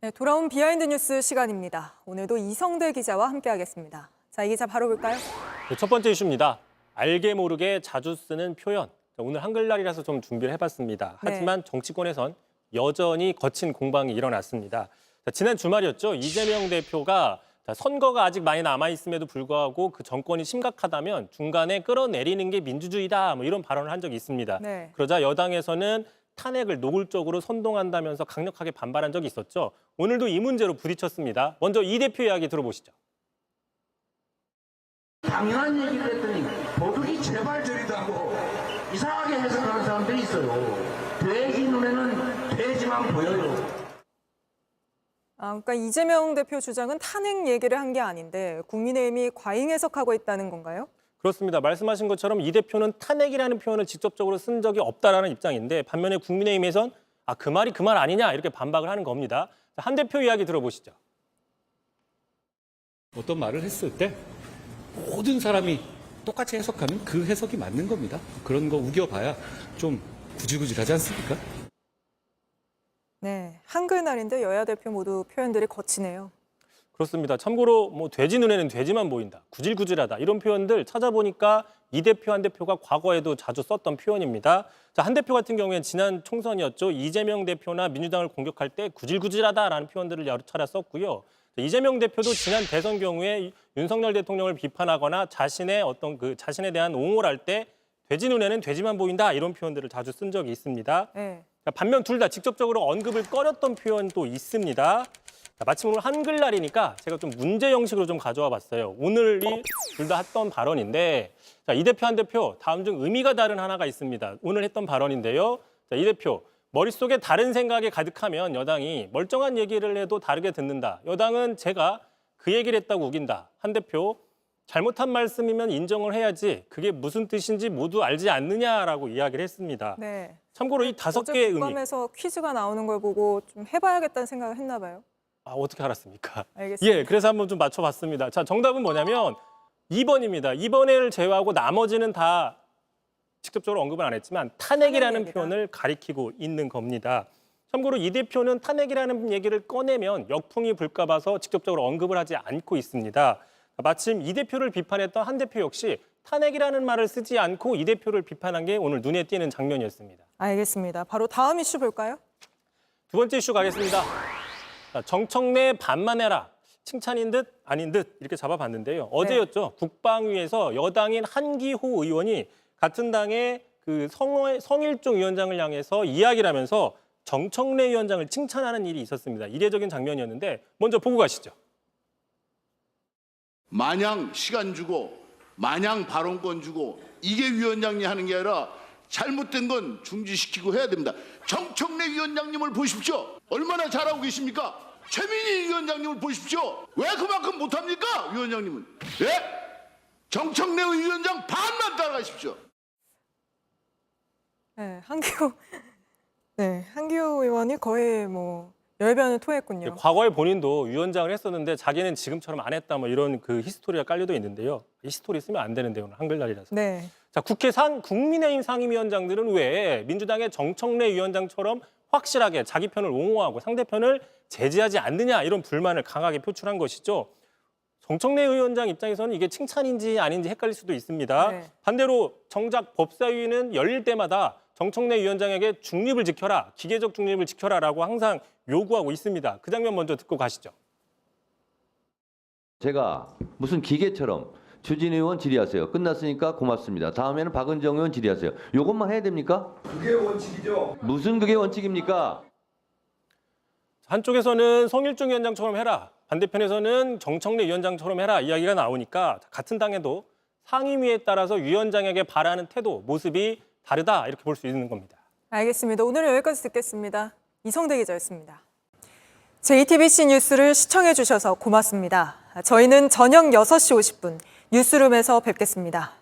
네, 돌아온 비하인드 뉴스 시간입니다. 오늘도 이성대 기자와 함께하겠습니다. 자, 이 기자 바로 볼까요? 네, 첫 번째 이슈입니다. 알게 모르게 자주 쓰는 표현. 오늘 한글날이라서 좀 준비를 해봤습니다. 하지만 정치권에선 여전히 거친 공방이 일어났습니다. 지난 주말이었죠. 이재명 대표가 선거가 아직 많이 남아있음에도 불구하고 그 정권이 심각하다면 중간에 끌어내리는 게 민주주의다, 이런 발언을 한 적이 있습니다. 네. 그러자 여당에서는 탄핵을 노골적으로 선동한다면서 강력하게 반발한 적이 있었죠. 오늘도 이 문제로 부딪혔습니다. 먼저 이 대표 이야기 들어보시죠. 당연한 얘기를 했더니 도둑이 제발 저리다고 이상하게 해석하는 사람들이 있어요. 돼지 눈에는 돼지만 보여요. 그러니까 이재명 대표 주장은 탄핵 얘기를 한 게 아닌데 국민의힘이 과잉 해석하고 있다는 건가요? 그렇습니다. 말씀하신 것처럼 이 대표는 탄핵이라는 표현을 직접적으로 쓴 적이 없다라는 입장인데 반면에 국민의힘에선 그 말이 그 말 아니냐 이렇게 반박을 하는 겁니다. 한 대표 이야기 들어보시죠. 어떤 말을 했을 때 모든 사람이 똑같이 해석하면 그 해석이 맞는 겁니다. 그런 거 우겨봐야 좀 구질구질하지 않습니까? 네, 한글날인데 여야 대표 모두 표현들이 거치네요. 그렇습니다. 참고로 돼지 눈에는 돼지만 보인다, 구질구질하다 이런 표현들 찾아보니까 이 대표 한 대표가 과거에도 자주 썼던 표현입니다. 자, 한 대표 같은 경우에는 지난 총선이었죠. 이재명 대표나 민주당을 공격할 때 구질구질하다라는 표현들을 여러 차례 썼고요. 이재명 대표도 지난 대선 경우에 윤석열 대통령을 비판하거나 자신에 대한 옹호를 할 때 돼지 눈에는 돼지만 보인다 이런 표현들을 자주 쓴 적이 있습니다. 네. 반면 둘 다 직접적으로 언급을 꺼렸던 표현도 있습니다. 마침 오늘 한글날이니까 제가 좀 문제 형식으로 좀 가져와 봤어요. 오늘이 둘 다 했던 발언인데 이 대표 한 대표 다음 중 의미가 다른 하나가 있습니다. 오늘 했던 발언인데요. 이 대표 머릿속에 다른 생각이 가득하면 여당이 멀쩡한 얘기를 해도 다르게 듣는다. 여당은 제가 그 얘기를 했다고 우긴다. 한 대표 잘못한 말씀이면 인정을 해야지 그게 무슨 뜻인지 모두 알지 않느냐라고 이야기를 했습니다. 네. 참고로 이 5개의 의미. 국감에서 퀴즈가 나오는 걸 보고 좀 해봐야겠다는 생각을 했나 봐요. 어떻게 알았습니까? 알겠습니다. 예, 그래서 한번 좀 맞춰봤습니다. 자, 정답은 뭐냐면 2번입니다. 2번을 제외하고 나머지는 다 직접적으로 언급은 안 했지만 탄핵이라는 표현을 가리키고 있는 겁니다. 참고로 이 대표는 탄핵이라는 얘기를 꺼내면 역풍이 불까 봐서 직접적으로 언급을 하지 않고 있습니다. 마침 이 대표를 비판했던 한 대표 역시 탄핵이라는 말을 쓰지 않고 이 대표를 비판한 게 오늘 눈에 띄는 장면이었습니다. 알겠습니다. 바로 다음 이슈 볼까요? 두 번째 이슈 가겠습니다. 정청래 반만해라. 칭찬인 듯 아닌 듯 이렇게 잡아봤는데요. 어제였죠. 국방위에서 여당인 한기호 의원이 같은 당의 그 성일종 위원장을 향해서 이야기를 하면서 정청래 위원장을 칭찬하는 일이 있었습니다. 이례적인 장면이었는데 먼저 보고 가시죠. 마냥 시간 주고 마냥 발언권 주고 이게 위원장이 하는 게 아니라 잘못된 건 중지시키고 해야 됩니다. 정청래 위원장님을 보십시오. 얼마나 잘하고 계십니까? 최민희 위원장님을 보십시오. 왜 그만큼 못합니까? 위원장님은. 예? 정청래 위원장 반만 따라가십시오. 네, 한기호 의원이 거의 열변을 토했군요. 과거에 본인도 위원장을 했었는데 자기는 지금처럼 안 했다 이런 그 히스토리가 깔려져 있는데요. 이 히스토리 쓰면 안 되는데요. 오늘 한글날이라서. 네. 자, 국민의힘 상임위원장들은 왜 민주당의 정청래 위원장처럼 확실하게 자기 편을 옹호하고 상대편을 제지하지 않느냐 이런 불만을 강하게 표출한 것이죠. 정청래 위원장 입장에서는 이게 칭찬인지 아닌지 헷갈릴 수도 있습니다. 네. 반대로 정작 법사위는 열릴 때마다 정청래 위원장에게 중립을 지켜라, 기계적 중립을 지켜라라고 항상 요구하고 있습니다. 그 장면 먼저 듣고 가시죠. 제가 무슨 기계처럼 추진희 의원 질의하세요. 끝났으니까 고맙습니다. 다음에는 박은정 의원 질의하세요. 이것만 해야 됩니까? 그게 원칙이죠. 무슨 그게 원칙입니까? 한쪽에서는 성일종 위원장처럼 해라, 반대편에서는 정청래 위원장처럼 해라 이야기가 나오니까 같은 당에도 상임위에 따라서 위원장에게 바라는 태도, 모습이 다르다 이렇게 볼 수 있는 겁니다. 알겠습니다. 오늘은 여기까지 듣겠습니다. 이성대 기자였습니다. JTBC 뉴스를 시청해 주셔서 고맙습니다. 저희는 저녁 6시 50분 뉴스룸에서 뵙겠습니다.